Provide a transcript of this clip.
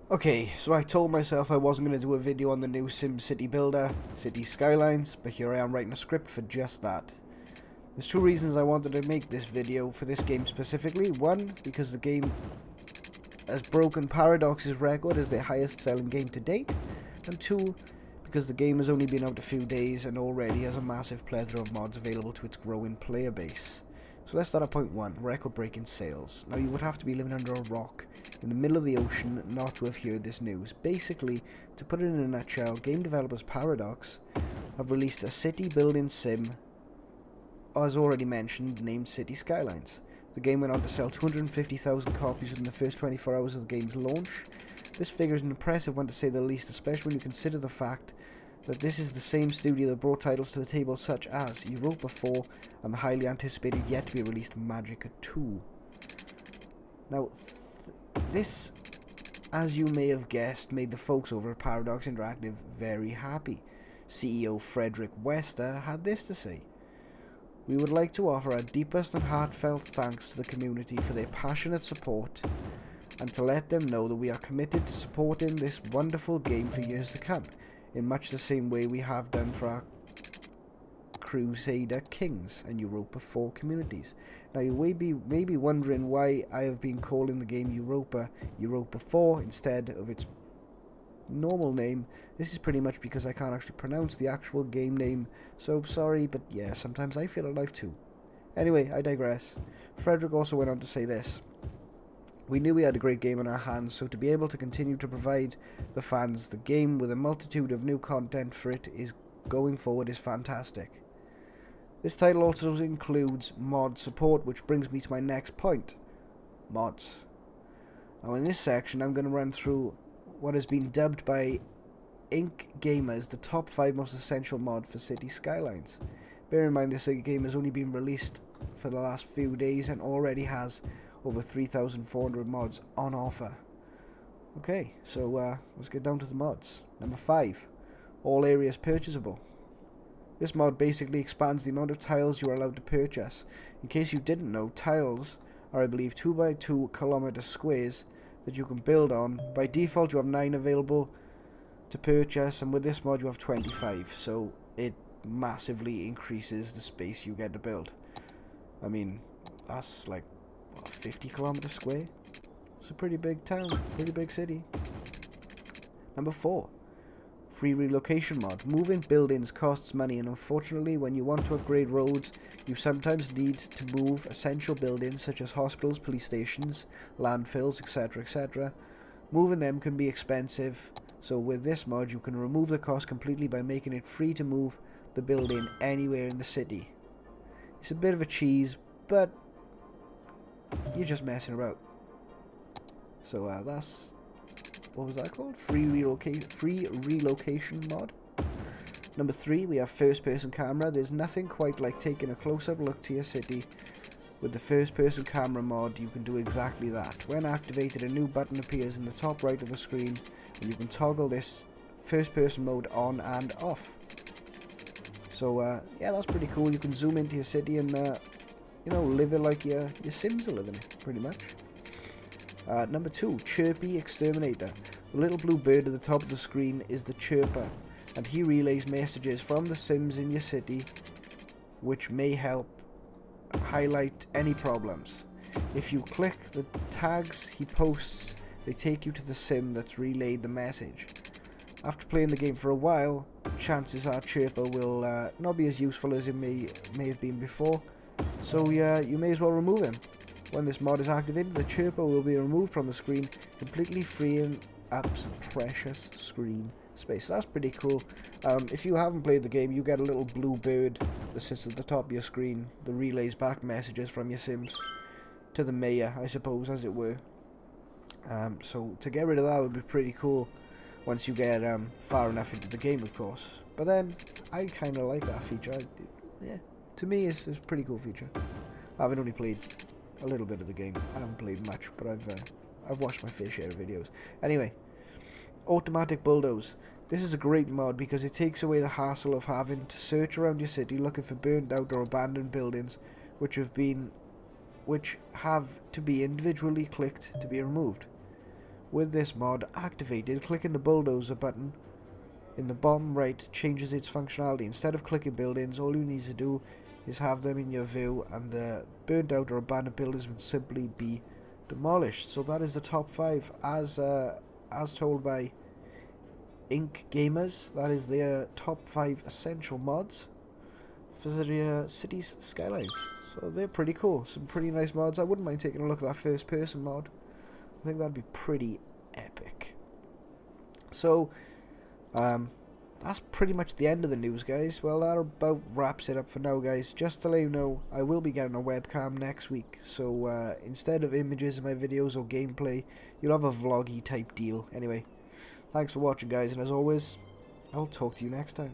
Okay, so I told myself I wasn't going to do a video on the new SimCity builder, Cities Skylines, but here I am writing a script for just that. There's two reasons I wanted to make this video for this game specifically. One, because the game has broken Paradox's record as their highest selling game to date, and two, because the game has only been out a few days and already has a massive plethora of mods available to its growing player base. So let's start at point one, record-breaking sales. Now you would have to be living under a rock in the middle of the ocean not to have heard this news. Basically, to put it in a nutshell, game developers Paradox have released a city building sim, as already mentioned, named Cities Skylines. The game went on to sell 250,000 copies within the first 24 hours of the game's launch. This figure is an impressive one to say the least, especially when you consider the fact that this is the same studio that brought titles to the table such as Europa 4 and the highly anticipated yet to be released Magica 2. Now, this, as you may have guessed, made the folks over at Paradox Interactive very happy. CEO Frederick Wester had this to say: "We would like to offer our deepest and heartfelt thanks to the community for their passionate support, and to let them know that we are committed to supporting this wonderful game for years to come, in much the same way we have done for our Crusader Kings and Europa 4 communities." Now you may be wondering why I have been calling the game Europa 4 instead of its normal name. This is pretty much because I can't actually pronounce the actual game name, so sorry, but yeah, sometimes I feel alive too. Anyway, I digress. Frederick also went on to say this: "We knew we had a great game on our hands, so to be able to continue to provide the fans the game with a multitude of new content for it is going forward is fantastic." This title also includes mod support, which brings me to my next point: mods. Now in this section I'm going to run through what has been dubbed by Inc. Gamers the top 5 most essential mod for Cities Skylines. Bear in mind this game has only been released for the last few days and already has over 3,400 mods on offer. Okay, so let's get down to the mods. Number 5, all areas purchasable. This mod basically expands the amount of tiles you are allowed to purchase. In case you didn't know, tiles are, I believe, 2 by 2 kilometer squares that you can build on. By default you have 9 available to purchase, and with this mod you have 25, so it massively increases the space you get to build. I mean, that's like, what, 50 kilometers square? It's a pretty big town, pretty big city. Number 4, free relocation mod. Moving buildings costs money, and unfortunately when you want to upgrade roads you sometimes need to move essential buildings such as hospitals, police stations, landfills, etc, etc. Moving them can be expensive, so with this mod you can remove the cost completely by making it free to move the building anywhere in the city. It's a bit of a cheese, but you're just messing about. So that's, what was that called? Free relocation mod. Number 3, we have first person camera. There's nothing quite like taking a close-up look to your city. With the first person camera mod you can do exactly that. When activated, a new button appears in the top right of the screen and you can toggle this first person mode on and off. So yeah, that's pretty cool. You can zoom into your city and you know, live it like your Sims are living it, pretty much. Number 2, Chirpy Exterminator. The little blue bird at the top of the screen is the chirper, and he relays messages from the Sims in your city which may help highlight any problems. If you click the tags he posts, they take you to the Sim that's relayed the message. After playing the game for a while, chances are Chirper will not be as useful as it may have been before, so yeah, you may as well remove him. When this mod is activated, the chirper will be removed from the screen, completely freeing up some precious screen space. So that's pretty cool. If you haven't played the game, you get a little blue bird that sits at the top of your screen that relays back messages from your Sims to the mayor, I suppose, as it were. So to get rid of that would be pretty cool once you get far enough into the game, of course. But then, I kind of like that feature. Yeah, to me it's a pretty cool feature. I've only played a little bit of the game. I haven't played much, but I've watched my fair share of videos. Anyway, automatic bulldoze. This is a great mod because it takes away the hassle of having to search around your city looking for burned out or abandoned buildings which have to be individually clicked to be removed. with this mod activated, clicking the bulldozer button in the bottom right changes its functionality. Instead of clicking buildings, all you need to do is have them in your view, and the burnt out or abandoned buildings would simply be demolished. So that is the top 5 as told by Inc Gamers. That is their top 5 essential mods for the Cities Skylines. So they're pretty cool. Some pretty nice mods. I wouldn't mind taking a look at that first person mod. I think that'd be pretty epic. So that's pretty much the end of the news, guys. Well, that about wraps it up for now, guys. Just to let you know, I will be getting a webcam next week, so instead of images in my videos or gameplay, you'll have a vloggy type deal. Anyway, thanks for watching, guys, and as always, I'll talk to you next time.